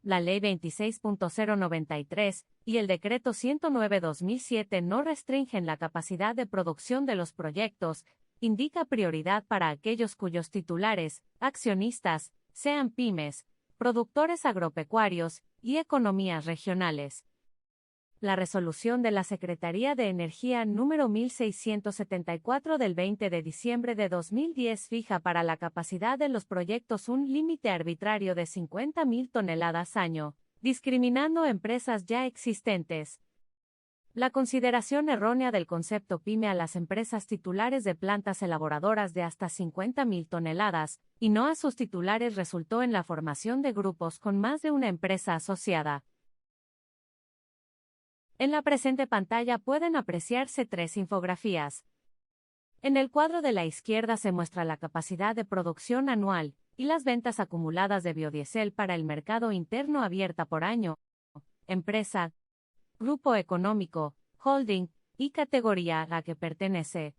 La Ley 26.093 y el Decreto 109/2007 no restringen la capacidad de producción de los proyectos, indica prioridad para aquellos cuyos titulares, accionistas, sean pymes, productores agropecuarios y economías regionales. La resolución de la Secretaría de Energía número 1674 del 20 de diciembre de 2010 fija para la capacidad de los proyectos un límite arbitrario de 50.000 toneladas año, discriminando empresas ya existentes. La consideración errónea del concepto pyme a las empresas titulares de plantas elaboradoras de hasta 50.000 toneladas, y no a sus titulares resultó en la formación de grupos con más de una empresa asociada. En la presente pantalla pueden apreciarse 3 infografías. En el cuadro de la izquierda se muestra la capacidad de producción anual y las ventas acumuladas de biodiesel para el mercado interno abierta por año, empresa, grupo económico, holding y categoría a la que pertenece.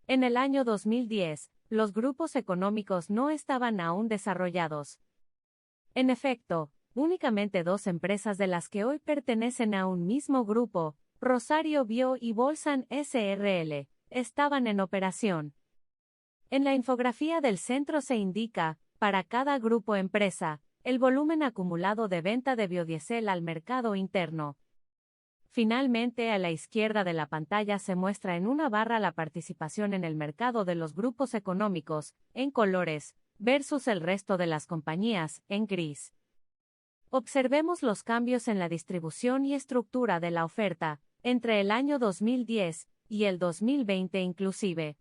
En el año 2010, los grupos económicos no estaban aún desarrollados. En efecto, únicamente 2 empresas de las que hoy pertenecen a un mismo grupo, Rosario Bio y Bolsan S.r.l., estaban en operación. En la infografía del centro se indica, para cada grupo empresa, el volumen acumulado de venta de biodiesel al mercado interno. Finalmente, a la izquierda de la pantalla se muestra en una barra la participación en el mercado de los grupos económicos, en colores, versus el resto de las compañías, en gris. Observemos los cambios en la distribución y estructura de la oferta, entre el año 2010 y el 2020 inclusive.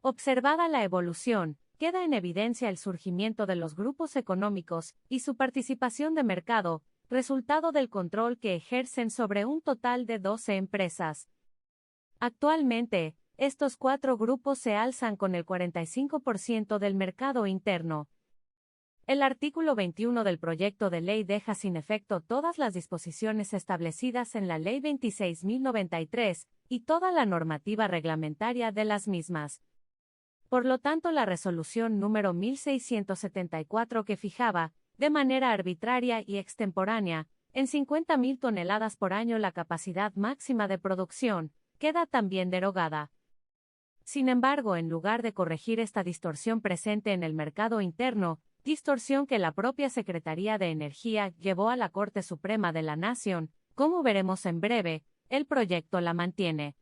Observada la evolución, queda en evidencia el surgimiento de los grupos económicos y su participación de mercado, resultado del control que ejercen sobre un total de 12 empresas. Actualmente, estos 4 grupos se alzan con el 45% del mercado interno. El artículo 21 del proyecto de ley deja sin efecto todas las disposiciones establecidas en la Ley 26.093 y toda la normativa reglamentaria de las mismas. Por lo tanto, la resolución número 1674 que fijaba, de manera arbitraria y extemporánea, en 50.000 toneladas por año la capacidad máxima de producción, queda también derogada. Sin embargo, en lugar de corregir esta distorsión presente en el mercado interno, distorsión que la propia Secretaría de Energía llevó a la Corte Suprema de la Nación, como veremos en breve, el proyecto la mantiene.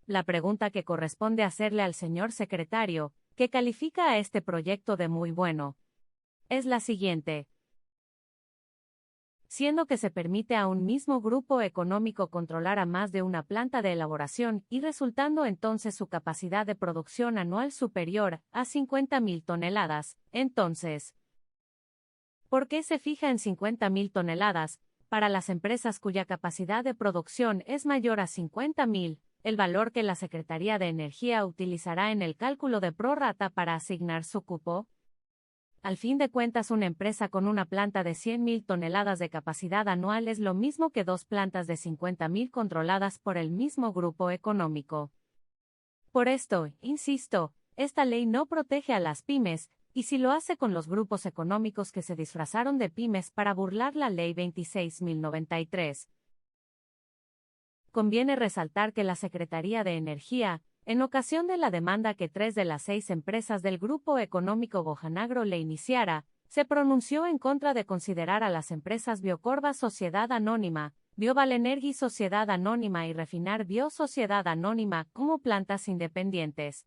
La pregunta que corresponde hacerle al señor secretario, que califica a este proyecto de muy bueno, es la siguiente. Siendo que se permite a un mismo grupo económico controlar a más de una planta de elaboración y resultando entonces su capacidad de producción anual superior a 50.000 toneladas, entonces, ¿por qué se fija en 50.000 toneladas, para las empresas cuya capacidad de producción es mayor a 50.000? El valor que la Secretaría de Energía utilizará en el cálculo de prorrata para asignar su cupo? Al fin de cuentas, una empresa con una planta de 100.000 toneladas de capacidad anual es lo mismo que 2 plantas de 50.000 controladas por el mismo grupo económico. Por esto, insisto, esta ley no protege a las pymes, y si lo hace con los grupos económicos que se disfrazaron de pymes para burlar la Ley 26.093. Conviene resaltar que la Secretaría de Energía, en ocasión de la demanda que 3 de las 6 empresas del grupo económico Gojanagro le iniciara, se pronunció en contra de considerar a las empresas Biocorva Sociedad Anónima, Biovalenergy Sociedad Anónima y Refinar Bio Sociedad Anónima como plantas independientes.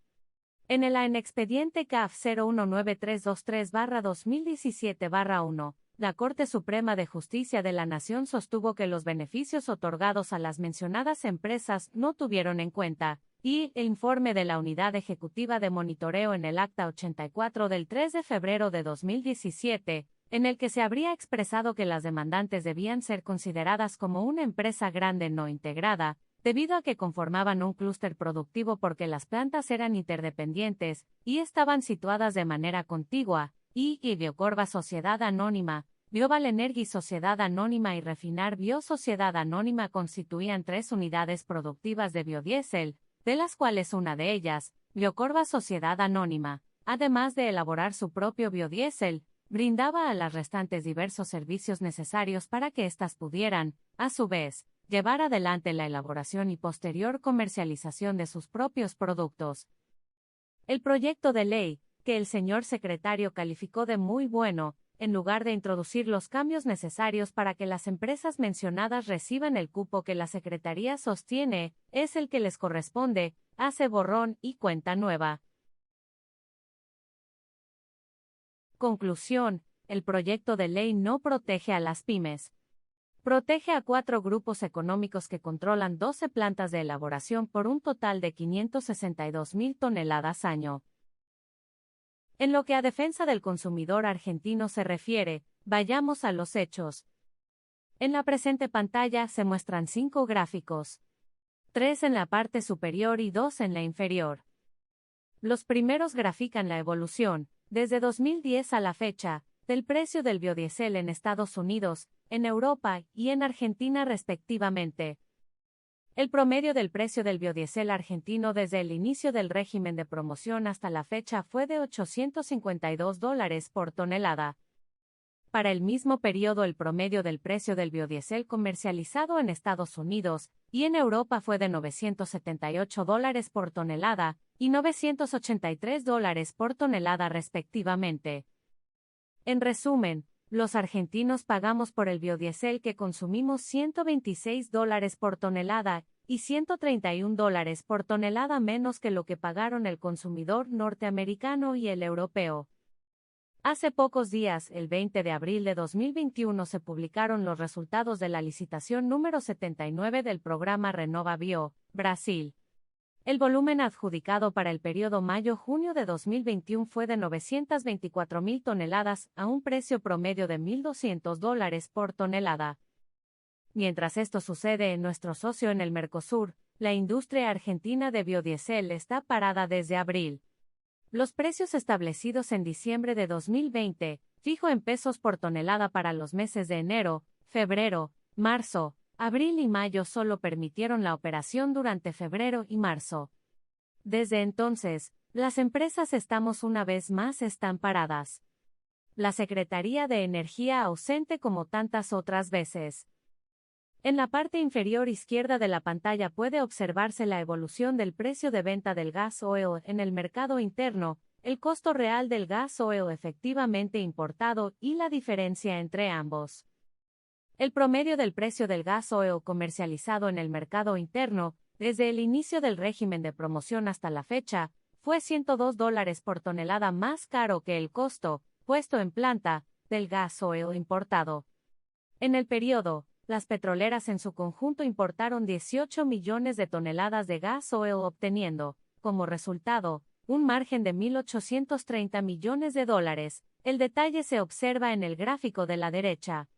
En el expediente CAF 019323/2017/1, la Corte Suprema de Justicia de la Nación sostuvo que los beneficios otorgados a las mencionadas empresas no tuvieron en cuenta, y el informe de la Unidad Ejecutiva de Monitoreo en el Acta 84 del 3 de febrero de 2017, en el que se habría expresado que las demandantes debían ser consideradas como una empresa grande no integrada, debido a que conformaban un clúster productivo porque las plantas eran interdependientes y estaban situadas de manera contigua, y Biocorva Sociedad Anónima, Bioval Energy Sociedad Anónima y Refinar Bio Sociedad Anónima constituían 3 unidades productivas de biodiesel, de las cuales una de ellas, Biocorva Sociedad Anónima, además de elaborar su propio biodiesel, brindaba a las restantes diversos servicios necesarios para que éstas pudieran, a su vez, llevar adelante la elaboración y posterior comercialización de sus propios productos. El proyecto de ley, que el señor secretario calificó de muy bueno, en lugar de introducir los cambios necesarios para que las empresas mencionadas reciban el cupo que la Secretaría sostiene, es el que les corresponde, hace borrón y cuenta nueva. Conclusión: el proyecto de ley no protege a las pymes. Protege a 4 grupos económicos que controlan 12 plantas de elaboración por un total de 562.000 toneladas año. En lo que a defensa del consumidor argentino se refiere, vayamos a los hechos. En la presente pantalla se muestran 5 gráficos. 3 en la parte superior y 2 en la inferior. Los primeros grafican la evolución, desde 2010 a la fecha, del precio del biodiesel en Estados Unidos, en Europa y en Argentina respectivamente. El promedio del precio del biodiesel argentino desde el inicio del régimen de promoción hasta la fecha fue de $852 por tonelada. Para el mismo periodo el promedio del precio del biodiesel comercializado en Estados Unidos y en Europa fue de $978 por tonelada y $983 por tonelada respectivamente. En resumen, los argentinos pagamos por el biodiesel que consumimos $126 por tonelada y $131 por tonelada menos que lo que pagaron el consumidor norteamericano y el europeo. Hace pocos días, el 20 de abril de 2021, se publicaron los resultados de la licitación número 79 del programa Renova Bio, Brasil. El volumen adjudicado para el periodo mayo-junio de 2021 fue de 924.000 toneladas a un precio promedio de $1.200 por tonelada. Mientras esto sucede en nuestro socio en el Mercosur, la industria argentina de biodiesel está parada desde abril. Los precios establecidos en diciembre de 2020, fijo en pesos por tonelada para los meses de enero, febrero, marzo, abril y mayo solo permitieron la operación durante febrero y marzo. Desde entonces, las empresas estamos una vez más están paradas. La Secretaría de Energía ausente como tantas otras veces. En la parte inferior izquierda de la pantalla puede observarse la evolución del precio de venta del gas oil en el mercado interno, el costo real del gas oil efectivamente importado y la diferencia entre ambos. El promedio del precio del gas oil comercializado en el mercado interno, desde el inicio del régimen de promoción hasta la fecha, fue $102 por tonelada más caro que el costo, puesto en planta, del gas oil importado. En el periodo, las petroleras en su conjunto importaron 18 millones de toneladas de gas oil obteniendo, como resultado, un margen de $1.830 millones. El detalle se observa en el gráfico de la derecha.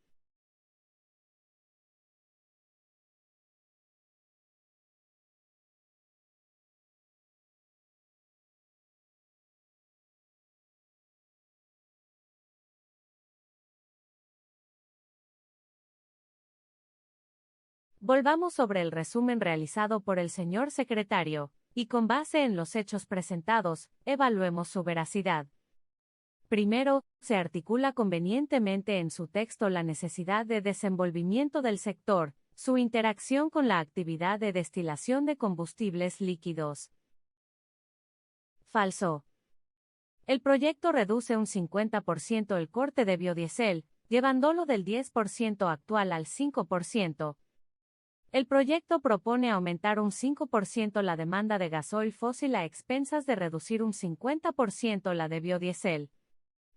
Volvamos sobre el resumen realizado por el señor secretario, y con base en los hechos presentados, evaluemos su veracidad. Primero, se articula convenientemente en su texto la necesidad de desenvolvimiento del sector, su interacción con la actividad de destilación de combustibles líquidos. Falso. El proyecto reduce un 50% el corte de biodiesel, llevándolo del 10% actual al 5%. El proyecto propone aumentar un 5% la demanda de gasoil fósil a expensas de reducir un 50% la de biodiesel.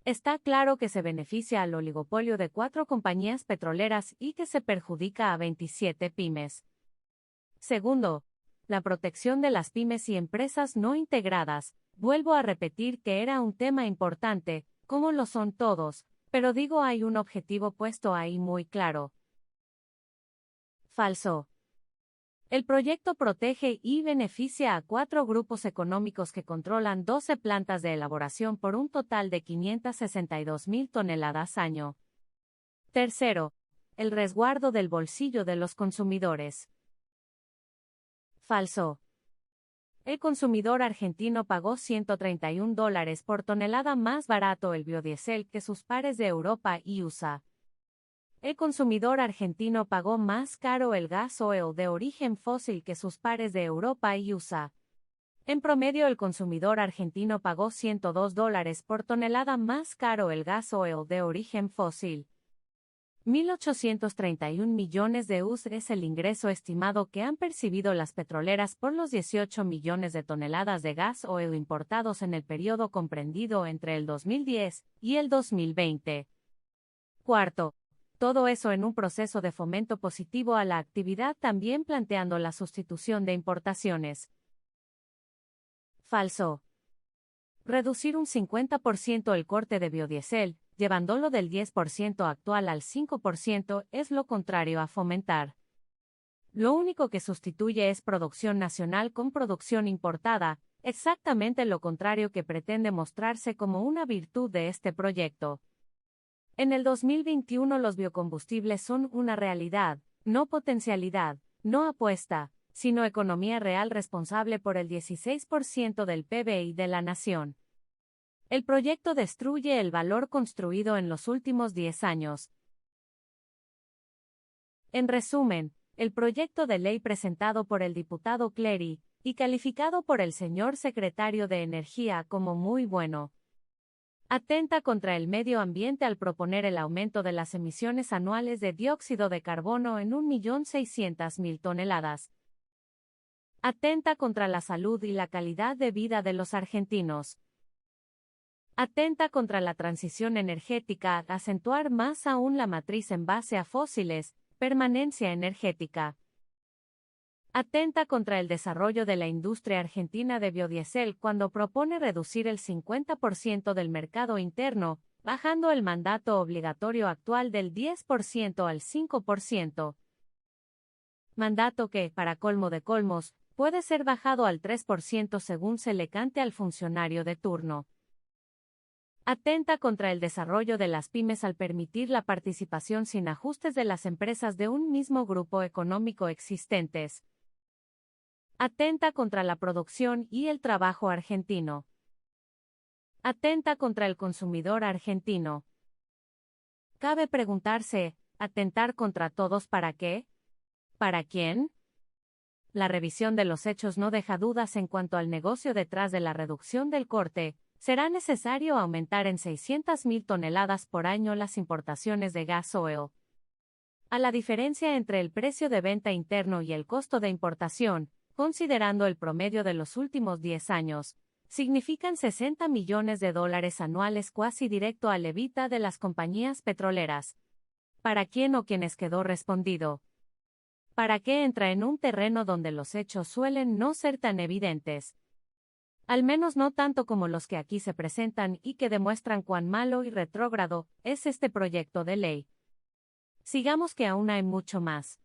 Está claro que se beneficia al oligopolio de 4 compañías petroleras y que se perjudica a 27 pymes. Segundo, la protección de las pymes y empresas no integradas. Vuelvo a repetir que era un tema importante, como lo son todos, pero digo hay un objetivo puesto ahí muy claro. Falso. El proyecto protege y beneficia a 4 grupos económicos que controlan 12 plantas de elaboración por un total de 562.000 toneladas año. Tercero, el resguardo del bolsillo de los consumidores. Falso. El consumidor argentino pagó $131 por tonelada más barato el biodiesel que sus pares de Europa y USA. El consumidor argentino pagó más caro el gas oil de origen fósil que sus pares de Europa y USA. En promedio, el consumidor argentino pagó $102 por tonelada más caro el gas oil de origen fósil. 1.831 millones de US es el ingreso estimado que han percibido las petroleras por los 18 millones de toneladas de gas oil importados en el periodo comprendido entre el 2010 y el 2020. Cuarto, todo eso en un proceso de fomento positivo a la actividad, también planteando la sustitución de importaciones. Falso. Reducir un 50% el corte de biodiesel, llevándolo del 10% actual al 5%, es lo contrario a fomentar. Lo único que sustituye es producción nacional con producción importada, exactamente lo contrario que pretende mostrarse como una virtud de este proyecto. En el 2021 los biocombustibles son una realidad, no potencialidad, no apuesta, sino economía real responsable por el 16% del PBI de la nación. El proyecto destruye el valor construido en los últimos 10 años. En resumen, el proyecto de ley presentado por el diputado Clery, y calificado por el señor secretario de Energía como muy bueno, atenta contra el medio ambiente al proponer el aumento de las emisiones anuales de dióxido de carbono en 1.600.000 toneladas. Atenta contra la salud y la calidad de vida de los argentinos. Atenta contra la transición energética, acentuar más aún la matriz en base a fósiles, permanencia energética. Atenta contra el desarrollo de la industria argentina de biodiesel cuando propone reducir el 50% del mercado interno, bajando el mandato obligatorio actual del 10% al 5%. Mandato que, para colmo de colmos, puede ser bajado al 3% según se le cante al funcionario de turno. Atenta contra el desarrollo de las pymes al permitir la participación sin ajustes de las empresas de un mismo grupo económico existentes. Atenta contra la producción y el trabajo argentino. Atenta contra el consumidor argentino. Cabe preguntarse, ¿atentar contra todos para qué? ¿Para quién? La revisión de los hechos no deja dudas en cuanto al negocio detrás de la reducción del corte. Será necesario aumentar en 600.000 toneladas por año las importaciones de gas oil. A la diferencia entre el precio de venta interno y el costo de importación, considerando el promedio de los últimos 10 años, significan $60 millones anuales cuasi directo al EBITDA de las compañías petroleras. ¿Para quién o quienes quedó respondido? ¿Para qué entra en un terreno donde los hechos suelen no ser tan evidentes? Al menos no tanto como los que aquí se presentan y que demuestran cuán malo y retrógrado es este proyecto de ley. Sigamos que aún hay mucho más.